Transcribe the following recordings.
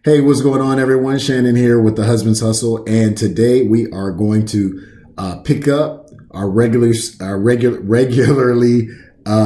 Hey, what's going on, everyone? Shannon here with the Husband's Hustle, and today we are going to pick up our regularly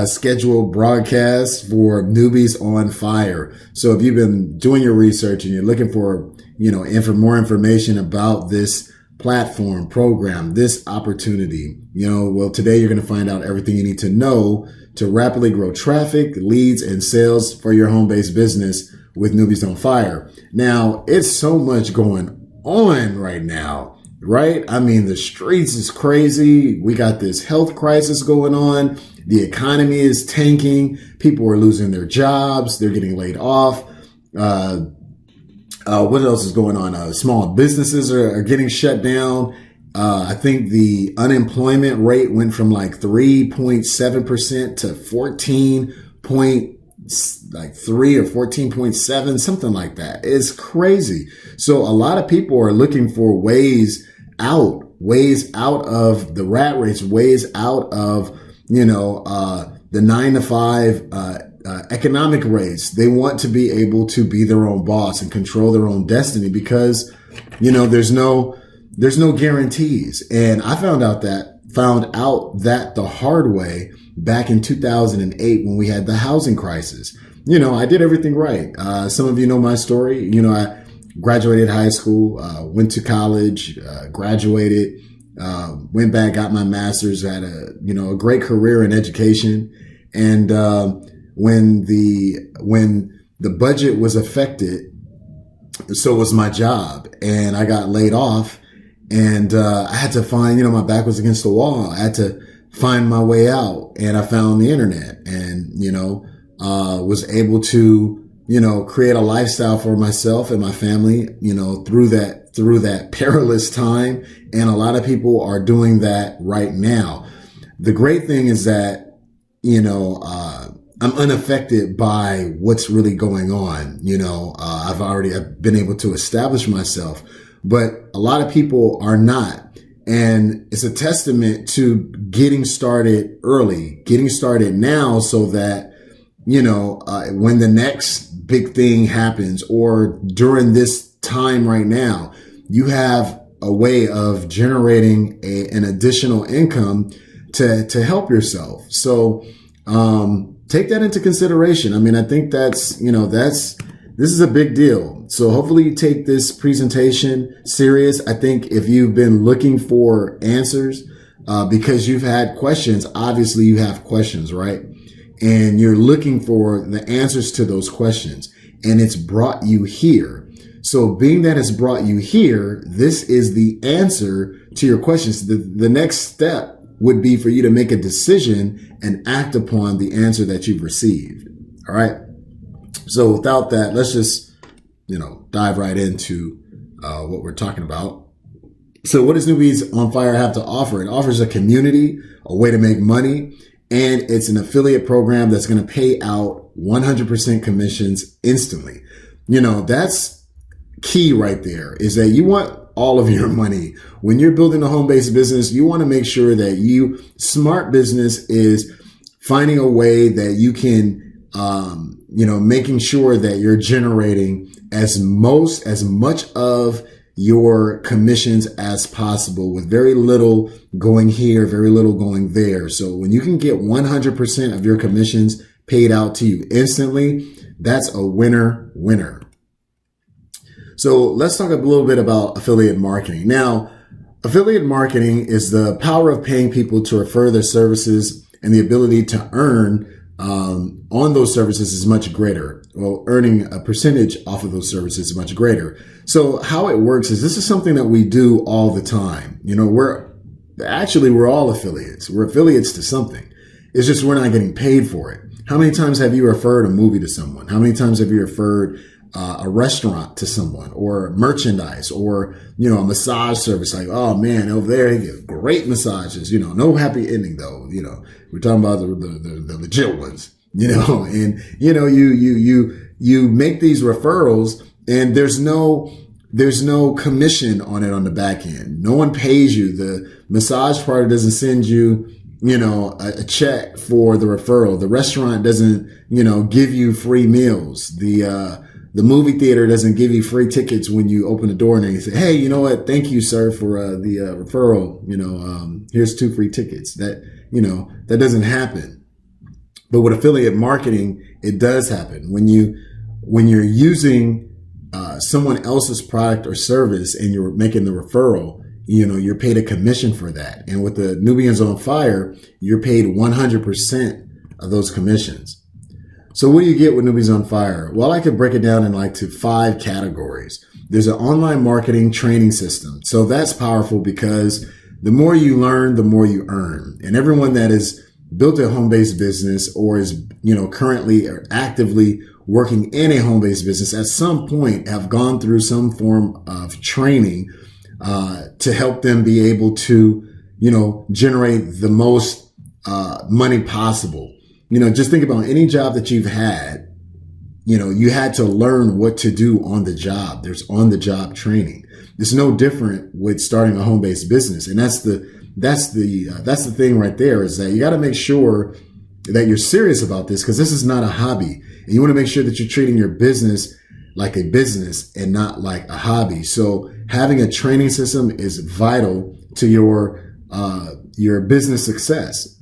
scheduled broadcast for Newbies On Fire. So, if you've been doing your research and you're looking for, more information about this platform, program, this opportunity, well, today you're going to find out everything you need to know to rapidly grow traffic, leads, and sales for your home-based business with Newbies On Fire. Now, it's so much going on right now, right? I mean, the streets is crazy. We got this health crisis going on. The economy is tanking. People are losing their jobs. They're getting laid off. What else is going on? Small businesses are getting shut down. I think the unemployment rate went from like 3.7% to 14.3 or 14.7, something like that. It's crazy. So a lot of people are looking for ways out of the rat race, ways out of, the 9 to 5, economic race. They want to be able to be their own boss and control their own destiny because, there's no guarantees. And I found out that the hard way back in 2008 when we had the housing crisis. I did everything right. Some of you know my story. I graduated high school, went to college, graduated, went back, got my master's, had a great career in education. And when the budget was affected, so was my job, and I got laid off. And I had to find, my back was against the wall. I had to find my way out, and I found the internet, and was able to create a lifestyle for myself and my family, through that perilous time. And a lot of people are doing that right now. The great thing is that I'm unaffected by what's really going on. I've been able to establish myself. But a lot of people are not. And it's a testament to getting started early, getting started now so that, when the next big thing happens or during this time right now, you have a way of generating an additional income to help yourself. So take that into consideration. I mean, I think this is a big deal. So hopefully you take this presentation serious. I think if you've been looking for answers, because you've had questions, obviously you have questions, right? And you're looking for the answers to those questions, and it's brought you here. So being that it's brought you here, this is the answer to your questions. The next step would be for you to make a decision and act upon the answer that you've received. All right. So without that, let's just, dive right into what we're talking about. So what does Newbies On Fire have to offer? It offers a community, a way to make money, and it's an affiliate program that's going to pay out 100% commissions instantly. That's key right there, is that you want all of your money. When you're building a home-based business, you want to make sure that smart business is finding a way that you can making sure that you're generating as much of your commissions as possible with very little going here, very little going there. So when you can get 100% of your commissions paid out to you instantly, that's a winner. So let's talk a little bit about affiliate marketing. Now, affiliate marketing is the power of paying people to refer their services, and the ability to earn on those services is much greater. Well, earning a percentage off of those services is much greater. So how it works is this is something that we do all the time. We're all affiliates. We're affiliates to something. It's just we're not getting paid for it. How many times have you referred a movie to someone? How many times have you referred a restaurant to someone, or merchandise, or, a massage service? Like, oh man, over there, they get great massages, no happy ending though. We're talking about the legit ones, and, you make these referrals, and there's no commission on it on the back end. No one pays you. The massage parlor doesn't send you, a check for the referral. The restaurant doesn't, give you free meals. The the movie theater doesn't give you free tickets when you open the door and they say, hey, you know what? Thank you, sir, for the referral. Here's 2 free tickets. That doesn't happen. But with affiliate marketing, it does happen. When you're using someone else's product or service and you're making the referral, you're paid a commission for that. And with the Newbies On Fire, you're paid 100% of those commissions. So what do you get with Newbies On Fire? Well, I could break it down into 5 categories. There's an online marketing training system. So that's powerful because the more you learn, the more you earn. And everyone that has built a home-based business or is, currently or actively working in a home-based business at some point have gone through some form of training to help them be able to, generate the most money possible. Just think about any job that you've had. You had to learn what to do on the job. There's on the job training. It's no different with starting a home-based business. And that's the thing right there, is that you got to make sure that you're serious about this, because this is not a hobby. And you want to make sure that you're treating your business like a business and not like a hobby. So having a training system is vital to your business success.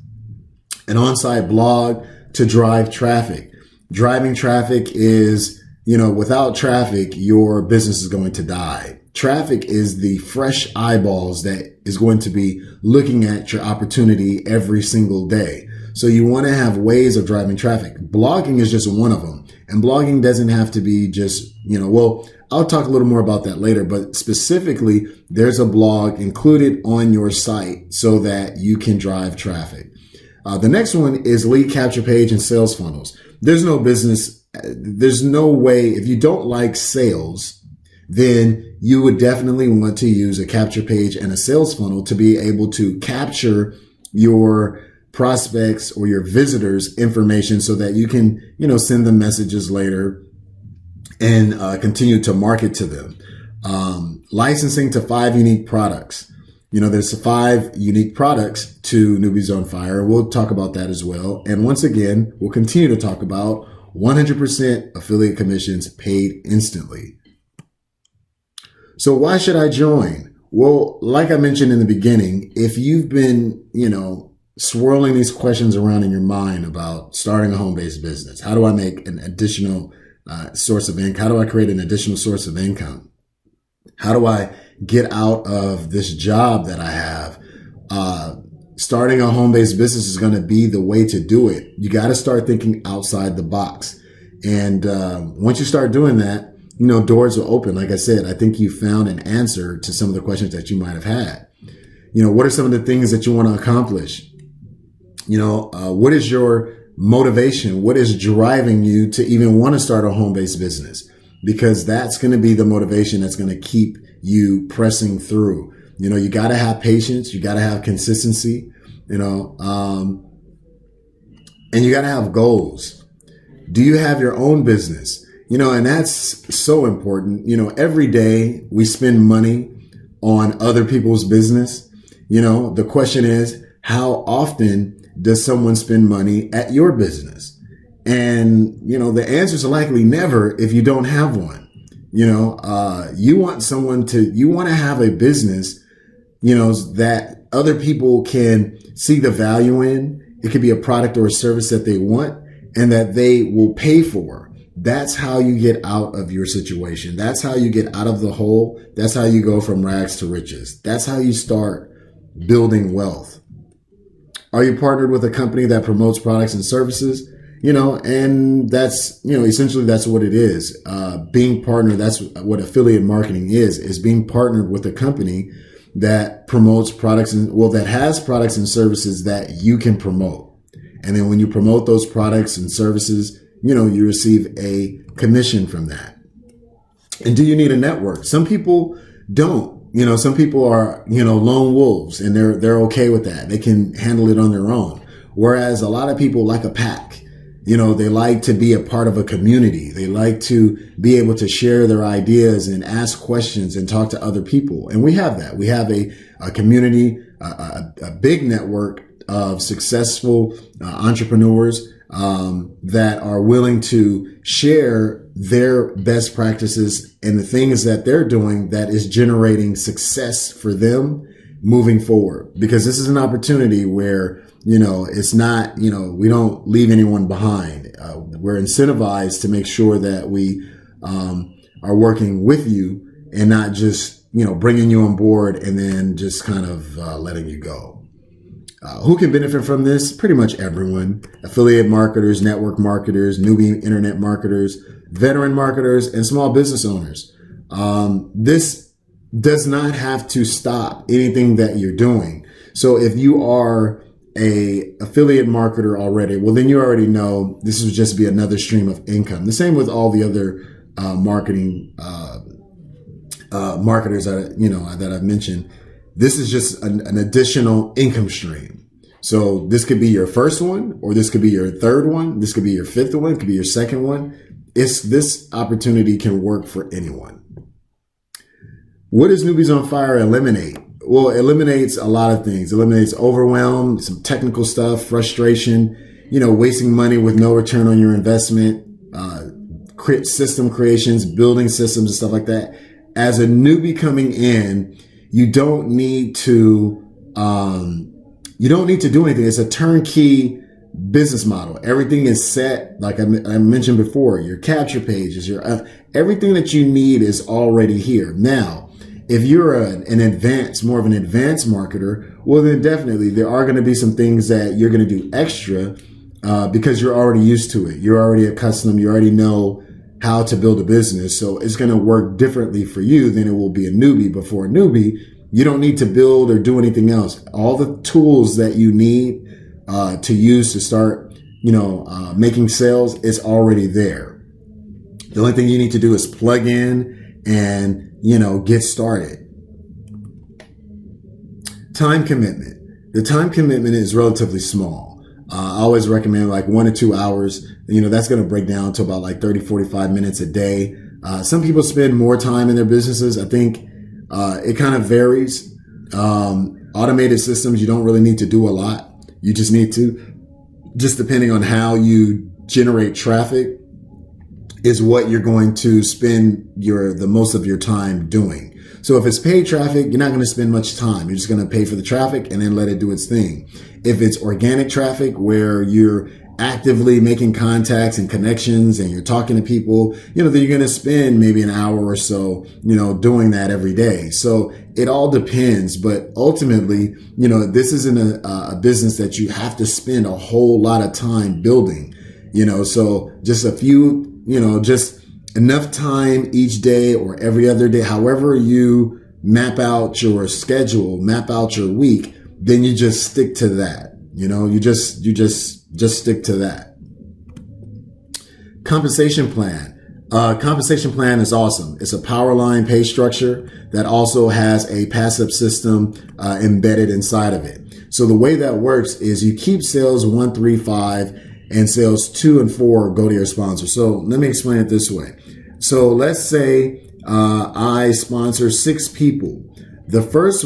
An on-site blog to drive traffic. Driving traffic is, without traffic, your business is going to die. Traffic is the fresh eyeballs that is going to be looking at your opportunity every single day. So you want to have ways of driving traffic. Blogging is just one of them. And blogging doesn't have to be just, I'll talk a little more about that later, but specifically, there's a blog included on your site so that you can drive traffic. The next one is lead capture page and sales funnels. There's no way, if you don't like sales, then you would definitely want to use a capture page and a sales funnel to be able to capture your prospects or your visitors' information so that you can, send them messages later and continue to market to them. Licensing to 5 unique products. There's 5 unique products to Newbies On Fire. We'll talk about that as well. And once again, we'll continue to talk about 100% affiliate commissions paid instantly. So why should I join? Well, like I mentioned in the beginning, if you've been, swirling these questions around in your mind about starting a home-based business, how do I make an additional source of income? How do I create an additional source of income? How do I get out of this job that I have? Starting a home-based business is going to be the way to do it. You got to start thinking outside the box. And once you start doing that, doors will open. Like I said, I think you found an answer to some of the questions that you might have had. What are some of the things that you want to accomplish? What is your motivation? What is driving you to even want to start a home-based business? Because that's going to be the motivation that's going to keep you pressing through. You got to have patience. You got to have consistency, and you got to have goals. Do you have your own business? And that's so important. Every day we spend money on other people's business. The question is, how often does someone spend money at your business? And, the answer is likely never if you don't have one. You want to have a business, that other people can see the value in. It could be a product or a service that they want and that they will pay for. That's how you get out of your situation. That's how you get out of the hole. That's how you go from rags to riches. That's how you start building wealth. Are you partnered with a company that promotes products and services? And that's, essentially that's what it is. Being partnered, that's what affiliate marketing is being partnered with a company that promotes products that has products and services that you can promote. And then when you promote those products and services, you receive a commission from that. And do you need a network? Some people don't. Some people are, lone wolves, and they're okay with that. They can handle it on their own. Whereas a lot of people like a pack. They like to be a part of a community. They like to be able to share their ideas and ask questions and talk to other people. And we have that. We have a community, a big network of successful entrepreneurs that are willing to share their best practices and the things that they're doing that is generating success for them moving forward. Because this is an opportunity where, it's not, we don't leave anyone behind. We're incentivized to make sure that we are working with you and not just, bringing you on board and then just kind of letting you go. Who can benefit from this? Pretty much everyone. Affiliate marketers, network marketers, newbie internet marketers, veteran marketers, and small business owners. This does not have to stop anything that you're doing. So if you are a affiliate marketer already, well, then you already know this would just be another stream of income. The same with all the other marketing marketers that I've mentioned. This is just an additional income stream. So this could be your first one, or this could be your third one. This could be your fifth one. It could be your second one. This opportunity can work for anyone. What does Newbies on Fire eliminate? Well, it eliminates a lot of things. It eliminates overwhelm, some technical stuff, frustration, wasting money with no return on your investment, system creations, building systems and stuff like that. As a newbie coming in, you don't need to do anything. It's a turnkey business model. Everything is set. Like I mentioned before, your capture pages, everything that you need is already here. Now, if you're more of an advanced marketer, well, then definitely there are going to be some things that you're going to do extra because you're already used to it. You're already accustomed. You already know how to build a business. So it's going to work differently for you than it will be a newbie. But for a newbie, you don't need to build or do anything else. All the tools that you need to use to start, making sales is already there. The only thing you need to do is plug in and, get started. Time commitment. The time commitment is relatively small. I always recommend like 1 to 2 hours. That's going to break down to about like 30, 45 minutes a day. Some people spend more time in their businesses. I think it kind of varies. Automated systems, you don't really need to do a lot. You just need to, just depending on how you generate traffic, is what you're going to spend the most of your time doing. So if it's paid traffic, you're not going to spend much time. You're just going to pay for the traffic and then let it do its thing. If it's organic traffic where you're actively making contacts and connections and you're talking to people, then you're going to spend maybe an hour or so, doing that every day. So it all depends. But ultimately, this isn't a business that you have to spend a whole lot of time building, so just a few, just enough time each day or every other day, however you map out your schedule, map out your week, then you just stick to that. You just stick to that. Compensation plan. Compensation plan is awesome. It's a power line pay structure that also has a passive system embedded inside of it. So the way that works is you keep sales 1, 3, 5, and sales 2 and 4 go to your sponsor. So let me explain it this way. So let's say I sponsor 6 people. The first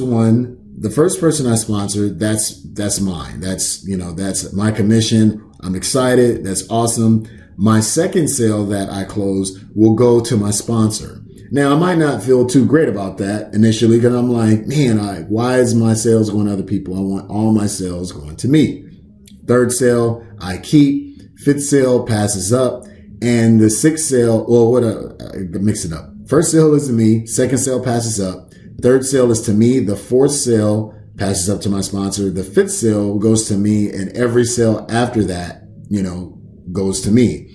person I sponsor, that's mine. That's my commission. I'm excited. That's awesome. My second sale that I close will go to my sponsor. Now, I might not feel too great about that initially because I'm like, man, why is my sales going to other people? I want all my sales going to me. Third sale, I keep. Fifth sale passes up. And the sixth sale, mix it up. First sale is to me. Second sale passes up. Third sale is to me. The fourth sale passes up to my sponsor. The fifth sale goes to me. And every sale after that, goes to me.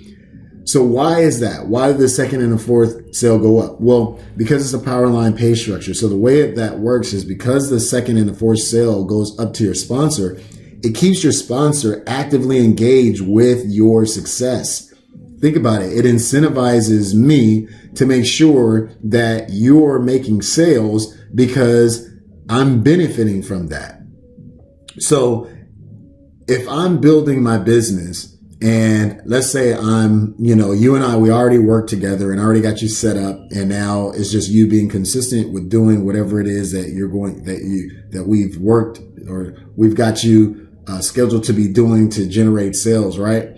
So why is that? Why did the second and the fourth sale go up? Well, because it's a power line pay structure. So the way that works is because the second and the fourth sale goes up to your sponsor, it keeps your sponsor actively engaged with your success. Think about it. It incentivizes me to make sure that you're making sales because I'm benefiting from that. So if I'm building my business and let's say I'm, you and I, we already work together and I already got you set up. And now it's just you being consistent with doing whatever it is that that we've worked or we've got you scheduled to be doing to generate sales, right?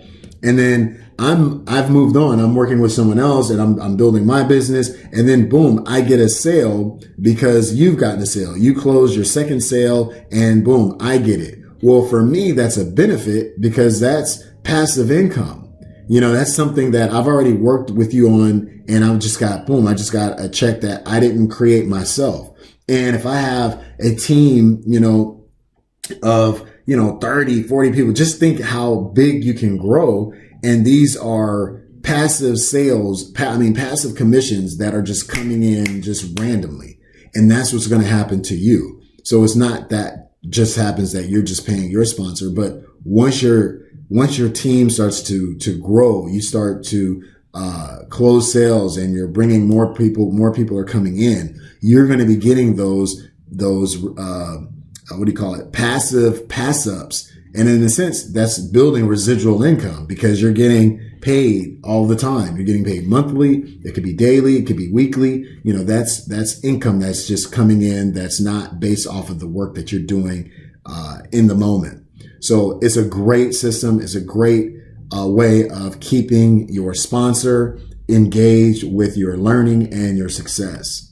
And then I've moved on. I'm working with someone else and I'm building my business. And then boom, I get a sale because you've gotten a sale. You close your second sale and boom, I get it. Well, for me, that's a benefit because that's passive income. That's something that I've already worked with you on, and I just got a check that I didn't create myself. And if I have a team, of, 30, 40 people, just think how big you can grow. And these are passive sales, passive commissions that are just coming in just randomly. And that's what's going to happen to you. So it's not that just happens that you're just paying your sponsor, but once your team starts to grow, you start to close sales and you're bringing more people are coming in, you're going to be getting those passive pass-ups. And in a sense, that's building residual income because you're getting paid all the time. You're getting paid monthly. It could be daily. It could be weekly. That's income that's just coming in. That's not based off of the work that you're doing in the moment. So it's a great system. It's a great way of keeping your sponsor engaged with your learning and your success.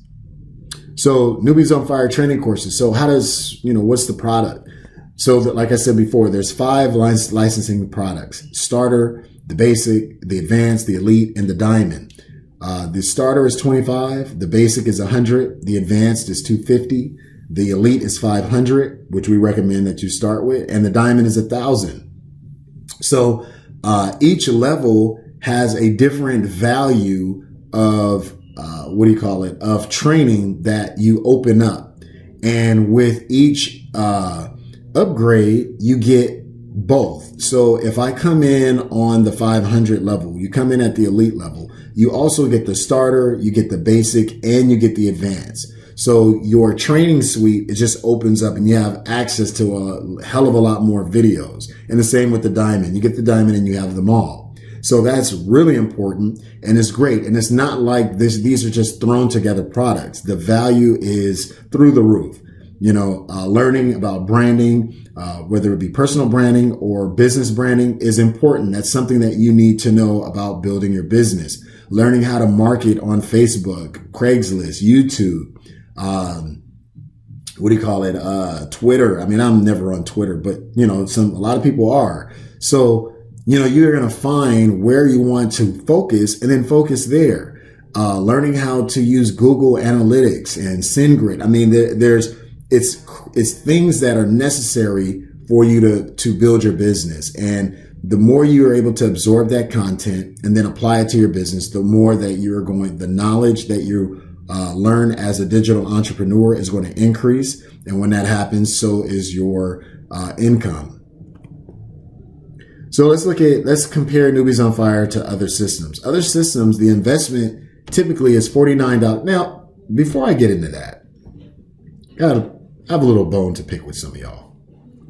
So Newbies on Fire training courses. So how does, what's the product? So that, like I said before, there's 5 licensing products: starter, the basic, the advanced, the elite, and the diamond. The starter is $25. The basic is $100. The advanced is $250. The elite is $500, which we recommend that you start with. And the diamond is $1,000. So, each level has a different value of, of training that you open up. And with each, upgrade, you get both. So if I come in on the 500 level, you come in at the elite level, you also get the starter, you get the basic, and you get the advanced. So your training suite, it just opens up and you have access to a hell of a lot more videos. And the same with the diamond. You get the diamond and you have them all. So that's really important and it's great. And it's not like these are just thrown together products. The value is through the roof. Learning about branding, whether it be personal branding or business branding, is important. That's something that you need to know about building your business. Learning how to market on Facebook, Craigslist, YouTube, Twitter. I'm never on Twitter, but a lot of people are. So, you're going to find where you want to focus and then focus there. Learning how to use Google Analytics and SendGrid. It's things that are necessary for you to build your business. And the more you are able to absorb that content and then apply it to your business, the more that the knowledge that you learn as a digital entrepreneur is going to increase. And when that happens, so is your income. So let's compare Newbies on Fire to other systems. Other systems, the investment typically is $49. Now, before I get into that, I have a little bone to pick with some of y'all.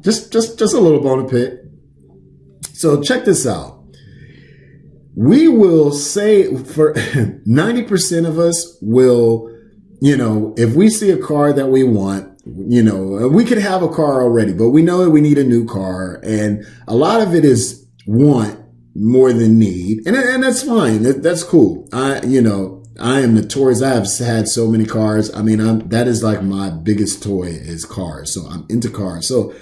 Just a little bone to pick. So check this out. We will say for 90% of us will, if we see a car that we want, we could have a car already, but we know that we need a new car. And a lot of it is want more than need. And that's fine. That's cool. I am notorious. I have had so many cars. That is like my biggest toy is cars. So I'm into cars. So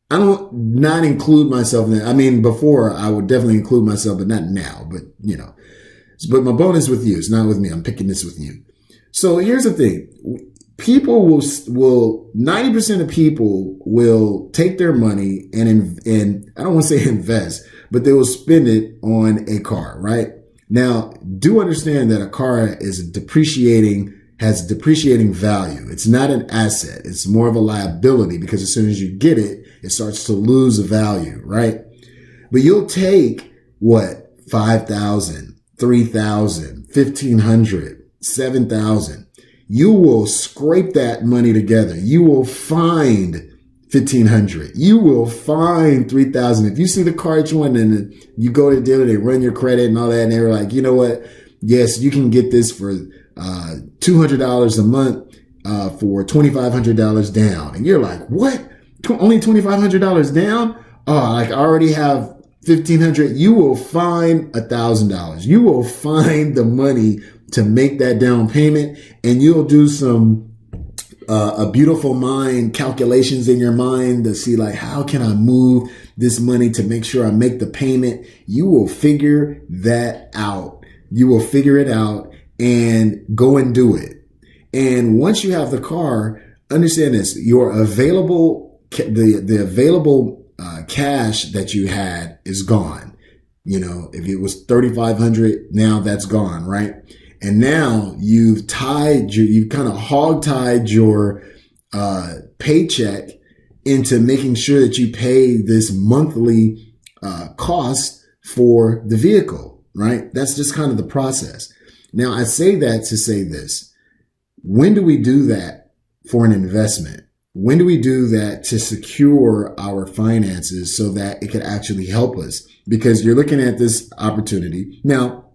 I don't not include myself in that. Before I would definitely include myself, but not now. But, but my bonus with you. It's not with me. I'm picking this with you. So here's the thing. People will 90% of people will take their money and I don't want to say invest, but they will spend it on a car, right? Now, do understand that a car has depreciating value. It's not an asset. It's more of a liability because as soon as you get it, it starts to lose value, right? But you'll take what? 5,000, 3,000, 1,500, 7,000. You will scrape that money together. You will find 1,500. You will find 3,000. If you see the car that you want and you go to the dealer, they run your credit and all that, and they're like, you know what? Yes, you can get this for $200 a month for $2,500 down. And you're like, what? Only $2,500 down? Oh, I already have $1,500, you will find $1,000. You will find the money to make that down payment, and you'll do some a beautiful mind calculations in your mind to see like, how can I move this money to make sure I make the payment? You will figure that out. You will figure it out and go and do it. And once you have the car, understand this: your available the available cash that you had is gone. You know, if it was $3,500, now that's gone, right? And now you've kind of hog-tied your paycheck into making sure that you pay this monthly cost for the vehicle, right? That's just kind of the process. Now, I say that to say this: when do we do that for an investment? When do we do that to secure our finances so that it could actually help us? Because you're looking at this opportunity. Now,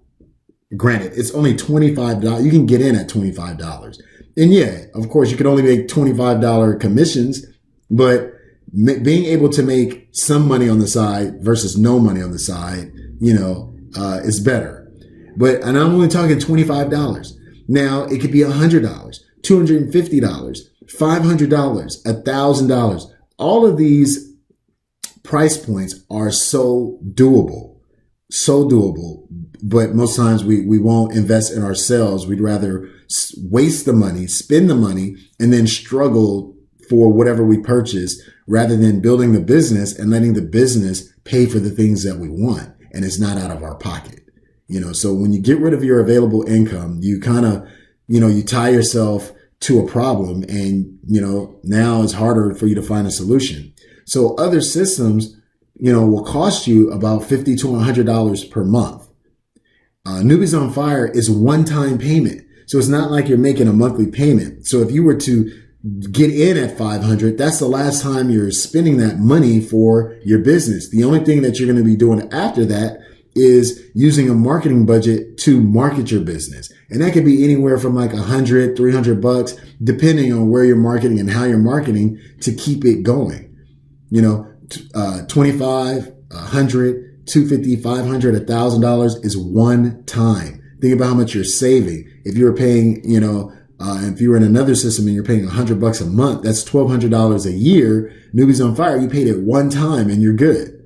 granted, it's only $25. You can get in at $25. And yeah, of course, you can only make $25 commissions, but being able to make some money on the side versus no money on the side, is better. And I'm only talking $25. Now, it could be $100, $250, $500, $1,000. All of these price points are so doable, but most times we won't invest in ourselves. We'd rather waste the money, spend the money, and then struggle for whatever we purchase rather than building the business and letting the business pay for the things that we want. And it's not out of our pocket. So when you get rid of your available income, you kind of, you tie yourself to a problem, and, now it's harder for you to find a solution. So other systems, will cost you about $50 to $100 per month. Newbies on Fire is one-time payment. So it's not like you're making a monthly payment. So if you were to get in at $500, that's the last time you're spending that money for your business. The only thing that you're going to be doing after that is using a marketing budget to market your business. And that could be anywhere from like $100, $300, depending on where you're marketing and how you're marketing to keep it going. 25, 100, 250, 500, $1,000 is one time. Think about how much you're saving. If you were paying, if you were in another system and you're paying $100 a month, that's $1,200 a year. Newbies on Fire, you paid it one time and you're good.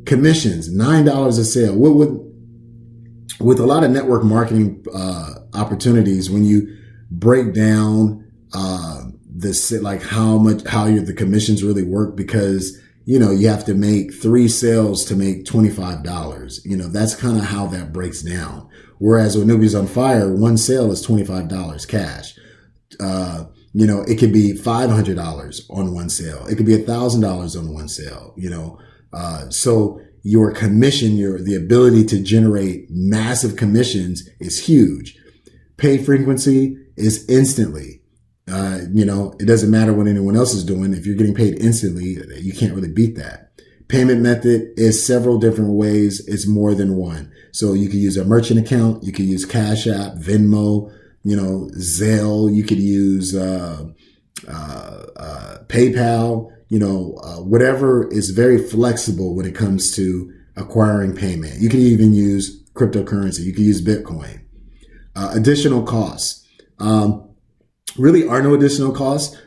Commissions, $9 a sale. With a lot of network marketing opportunities, when you break down how the commissions really work, because you have to make 3 sales to make $25. That's kind of how that breaks down. Whereas with Newbies on Fire, one sale is $25 cash. It could be $500 on one sale. It could be $1,000 on one sale. So your commission, the ability to generate massive commissions is huge. Pay frequency is instantly. It doesn't matter what anyone else is doing. If you're getting paid instantly, you can't really beat that. Payment method is several different ways. It's more than one. So you could use a merchant account. You could use Cash App, Venmo, Zelle. You could use PayPal. Whatever is very flexible when it comes to acquiring payment. You can even use cryptocurrency. You can use Bitcoin. Additional costs. Really are no additional costs.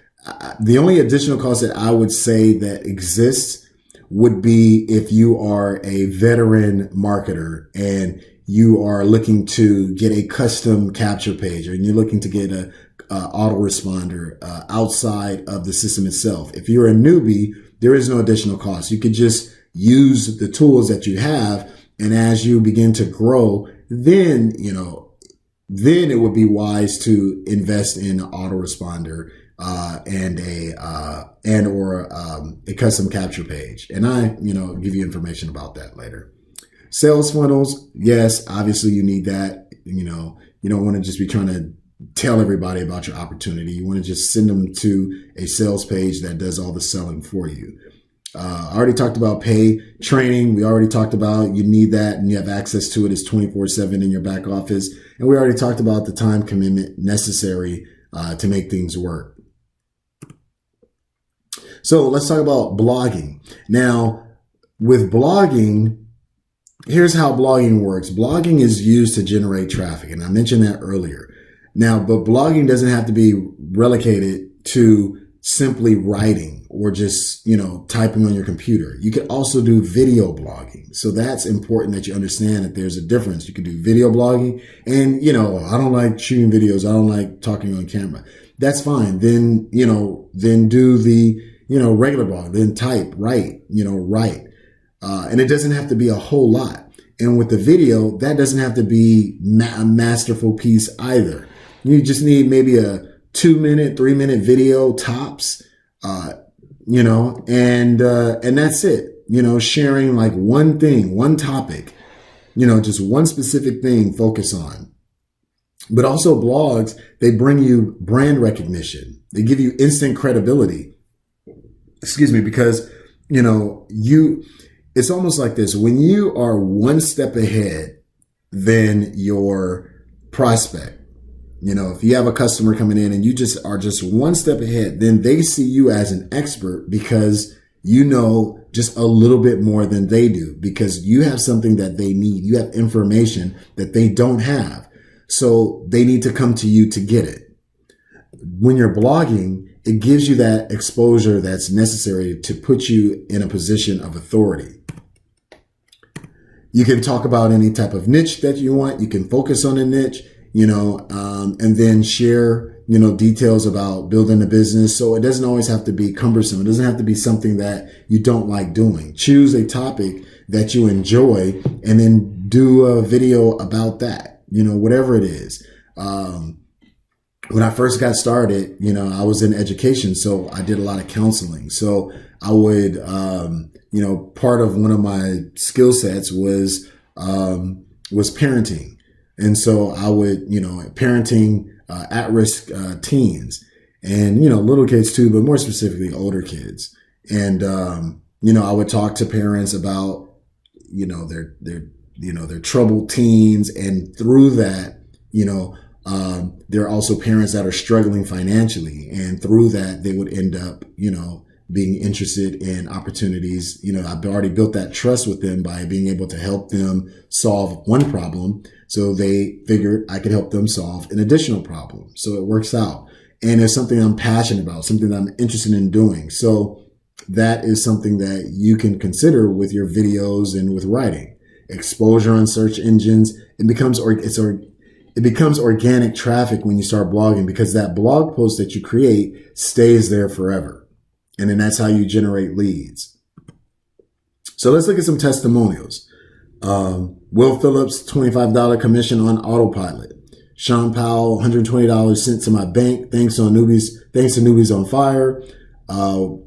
The only additional cost that I would say that exists would be if you are a veteran marketer and you are looking to get a custom capture page, or you're looking to get a autoresponder outside of the system itself. If you're a newbie, there is no additional cost. You could just use the tools that you have, and as you begin to grow, then it would be wise to invest in an autoresponder and a custom capture page. And I, give you information about that later. Sales funnels, yes, obviously you need that. You don't want to just be trying to tell everybody about your opportunity. You want to just send them to a sales page that does all the selling for you. I already talked about pay training. We already talked about you need that and you have access to it. It's 24/7 in your back office. And we already talked about the time commitment necessary to make things work. So let's talk about blogging. Now, with blogging, here's how blogging works. Blogging is used to generate traffic, and I mentioned that earlier. Now, but blogging doesn't have to be relegated to simply writing or just, typing on your computer. You could also do video blogging. So that's important that you understand that there's a difference. You can do video blogging and, I don't like shooting videos. I don't like talking on camera. That's fine. Then, then do the, regular blog, then type, write. And it doesn't have to be a whole lot. And with the video, that doesn't have to be a masterful piece either. You just need maybe a 2-minute, 3-minute video tops, and that's it. Sharing like one thing, one topic, just one specific thing focus on. But also blogs, they bring you brand recognition. They give you instant credibility. Because, it's almost like this. When you are one step ahead than your prospect, if you have a customer coming in and you just are just one step ahead, then they see you as an expert because you know just a little bit more than they do, because you have something that they need. You have information that they don't have. So they need to come to you to get it. When you're blogging, it gives you that exposure that's necessary to put you in a position of authority. You can talk about any type of niche that you want. You can focus on a niche, and then share, details about building a business. So it doesn't always have to be cumbersome. It doesn't have to be something that you don't like doing. Choose a topic that you enjoy and then do a video about that, whatever it is. When I first got started, I was in education, so I did a lot of counseling. So I would, part of one of my skill sets was parenting. And so I would, parenting at-risk teens and, little kids too, but more specifically older kids. And, I would talk to parents about, their troubled teens. And through that, there are also parents that are struggling financially. And through that, they would end up, being interested in opportunities. I've already built that trust with them by being able to help them solve one problem. So they figured I could help them solve an additional problem. So it works out. And it's something I'm passionate about, something that I'm interested in doing. So that is something that you can consider with your videos and with writing. Exposure on search engines. It becomes organic traffic when you start blogging, because that blog post that you create stays there forever. And then that's how you generate leads. So let's look at some testimonials. Will Phillips, $25 commission on autopilot. Sean Powell, $120 sent to my bank. Thanks to Newbies On Fire.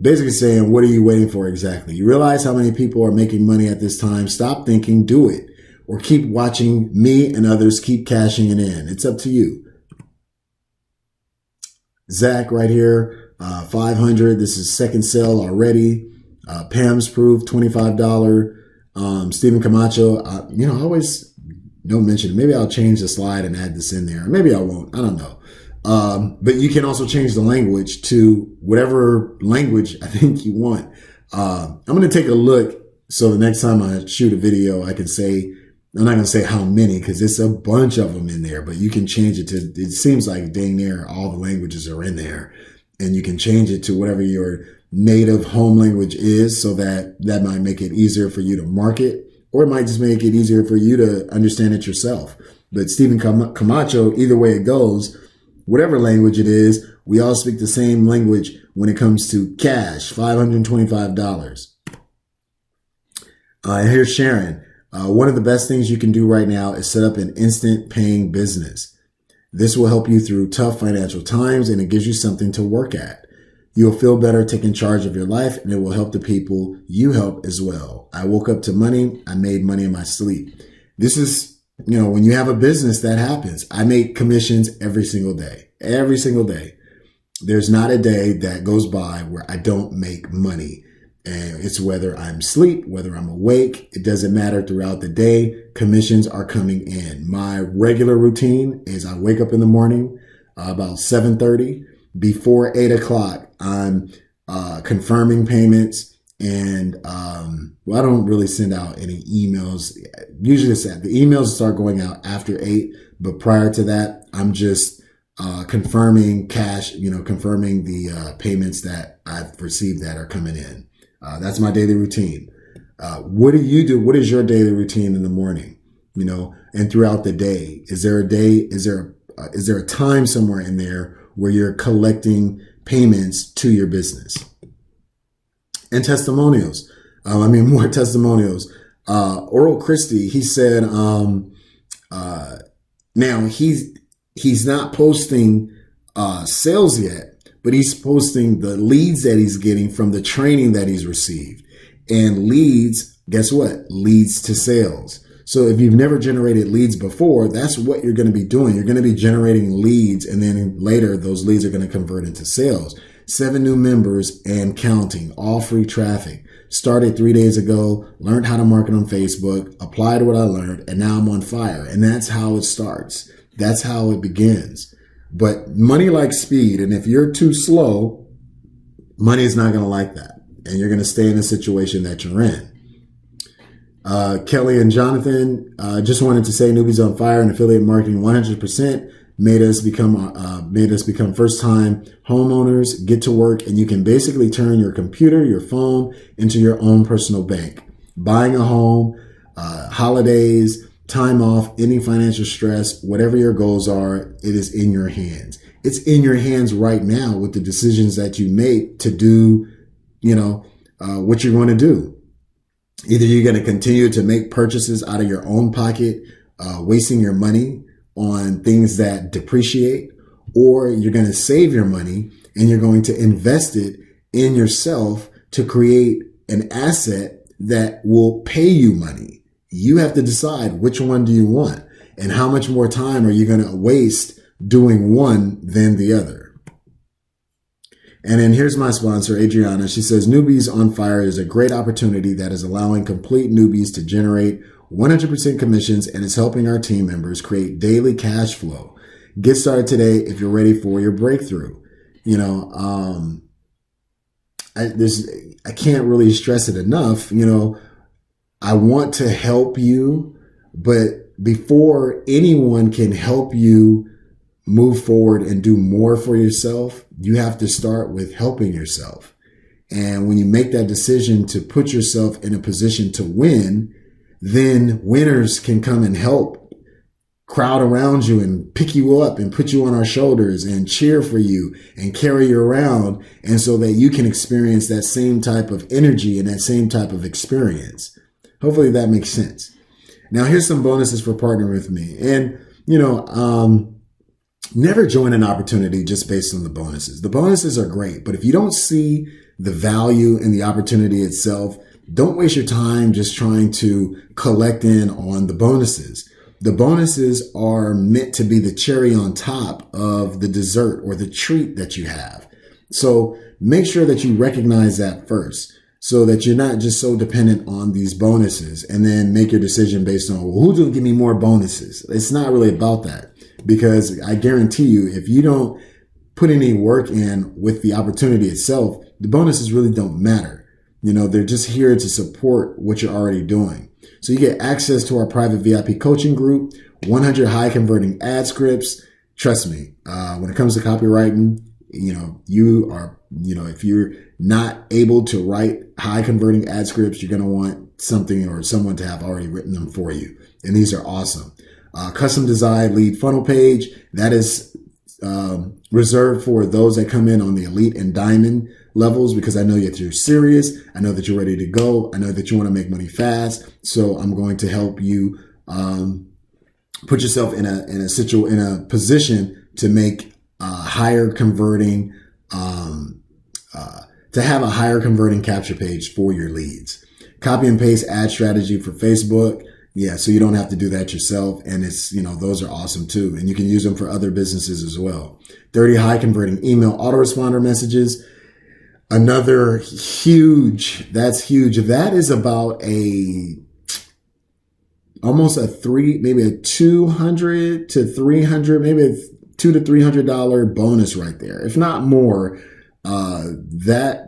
Basically saying, what are you waiting for exactly? You realize how many people are making money at this time. Stop thinking, do it. Or keep watching me and others keep cashing it in. It's up to you. Zach right here. 500. This is second sale already. Pam's Proof, $25. Stephen Camacho, I always don't mention it. Maybe I'll change the slide and add this in there. Maybe I won't. I don't know. But you can also change the language to whatever language I think you want. I'm going to take a look. So the next time I shoot a video, I can say, I'm not going to say how many, because it's a bunch of them in there, but you can change it to, it seems like dang near all the languages are in there. And you can change it to whatever your native home language is, so that might make it easier for you to market, or it might just make it easier for you to understand it yourself. But Stephen Camacho, either way it goes, whatever language it is, we all speak the same language when it comes to cash, $525. And here's Sharon. One of the best things you can do right now is set up an instant paying business. This will help you through tough financial times, and it gives you something to work at. You'll feel better taking charge of your life, and it will help the people you help as well. I woke up to money. I made money in my sleep. This is, when you have a business, that happens. I make commissions every single day. Every single day. There's not a day that goes by where I don't make money. And it's whether I'm asleep, whether I'm awake, it doesn't matter. Throughout the day, commissions are coming in. My regular routine is I wake up in the morning about 7:30. Before 8 o'clock, I'm confirming payments, And well, I don't really send out any emails. Usually the emails start going out after 8, but prior to that, I'm just confirming cash, confirming the payments that I've received that are coming in. That's my daily routine. What do you do? What is your daily routine in the morning? And throughout the day? Is there a time somewhere in there where you're collecting payments to your business? And testimonials. More testimonials. Oral Christie, he said, now he's not posting sales yet, but he's posting the leads that he's getting from the training that he's received. And leads, guess what? Leads to sales. So if you've never generated leads before, that's what you're going to be doing. You're going to be generating leads, and then later those leads are going to convert into sales. 7 new members and counting, all free traffic. Started 3 days ago, learned how to market on Facebook, applied what I learned, and now I'm on fire. And that's how it starts. That's how it begins. But money likes speed. And if you're too slow, money is not going to like that. And you're going to stay in the situation that you're in. Kelly and Jonathan, just wanted to say Newbies on Fire and affiliate marketing 100% made us become first-time homeowners. Get to work, and you can basically turn your computer, your phone into your own personal bank. Buying a home, holidays, time off, any financial stress, whatever your goals are, it is in your hands. It's in your hands right now with the decisions that you make to do, what you're going to do. Either you're going to continue to make purchases out of your own pocket, wasting your money on things that depreciate, or you're going to save your money and you're going to invest it in yourself to create an asset that will pay you money. You have to decide which one do you want and how much more time are you going to waste doing one than the other. And then here's my sponsor, Adriana. She says, Newbies on Fire is a great opportunity that is allowing complete newbies to generate 100% commissions and is helping our team members create daily cash flow. Get started today if you're ready for your breakthrough. I can't really stress it enough. I want to help you, but before anyone can help you move forward and do more for yourself, you have to start with helping yourself. And when you make that decision to put yourself in a position to win, then winners can come and help crowd around you and pick you up and put you on our shoulders and cheer for you and carry you around. And so that you can experience that same type of energy and that same type of experience. Hopefully that makes sense. Now here's some bonuses for partnering with me. And, never join an opportunity just based on the bonuses. The bonuses are great, but if you don't see the value in the opportunity itself, don't waste your time just trying to collect in on the bonuses. The bonuses are meant to be the cherry on top of the dessert or the treat that you have. So make sure that you recognize that first so that you're not just so dependent on these bonuses and then make your decision based on, well, who's going to give me more bonuses? It's not really about that. Because I guarantee you, if you don't put any work in with the opportunity itself, the bonuses really don't matter. They're just here to support what you're already doing. So you get access to our private VIP coaching group, 100 high converting ad scripts. Trust me, when it comes to copywriting, if you're not able to write high converting ad scripts, you're going to want something or someone to have already written them for you. And these are awesome. Custom designed lead funnel page that is reserved for those that come in on the elite and diamond levels, because I know that you're serious. I know that you're ready to go. I know that you want to make money fast. So I'm going to help you put yourself in a position to make higher converting to have a higher converting capture page for your leads. Copy and paste ad strategy for Facebook. Yeah, so you don't have to do that yourself. And it's, those are awesome too. And you can use them for other businesses as well. 30 high converting email autoresponder messages. Another huge, that's huge. That is about almost maybe a 200 to 300, maybe a $200 to $300 bonus right there. If not more, that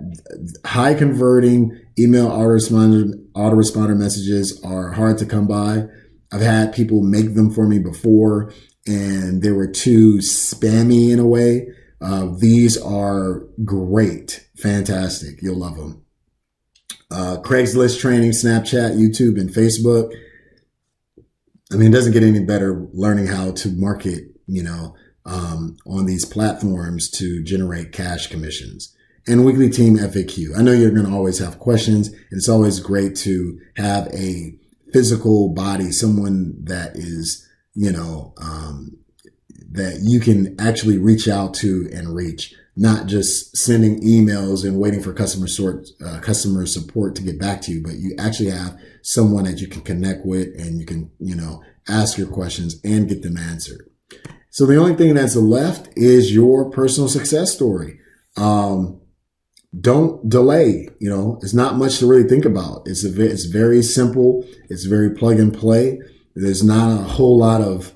high converting Email autoresponder messages are hard to come by. I've had people make them for me before, and they were too spammy in a way. These are great. Fantastic. You'll love them. Craigslist training, Snapchat, YouTube, and Facebook. I mean, it doesn't get any better learning how to market, on these platforms to generate cash commissions. And weekly team FAQ. I know you're going to always have questions, and it's always great to have a physical body, someone that is, that you can actually reach out to and reach, not just sending emails and waiting for customer support to get back to you, but you actually have someone that you can connect with and you can, ask your questions and get them answered. So the only thing that's left is your personal success story. Don't delay. It's not much to really think about. It's very simple. It's very plug and play. There's not a whole lot of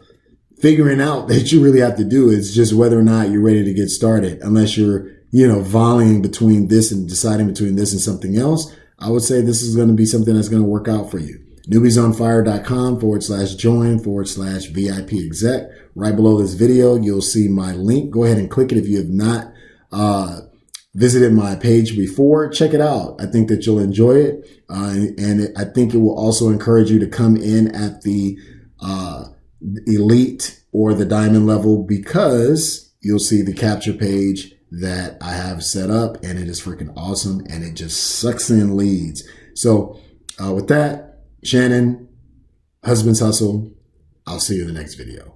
figuring out that you really have to do. It's just whether or not you're ready to get started. Unless you're, volleying between this and deciding between this and something else, I would say this is going to be something that's going to work out for you. newbiesonfire.com/join/VIP exec. Right below this video, you'll see my link. Go ahead and click it if you have not visited my page before. Check it out. I think that you'll enjoy it. I think it will also encourage you to come in at the elite or the diamond level, because you'll see the capture page that I have set up, and it is freaking awesome, and it just sucks in leads. So with that, Shannon, Husband's Hustle, I'll see you in the next video.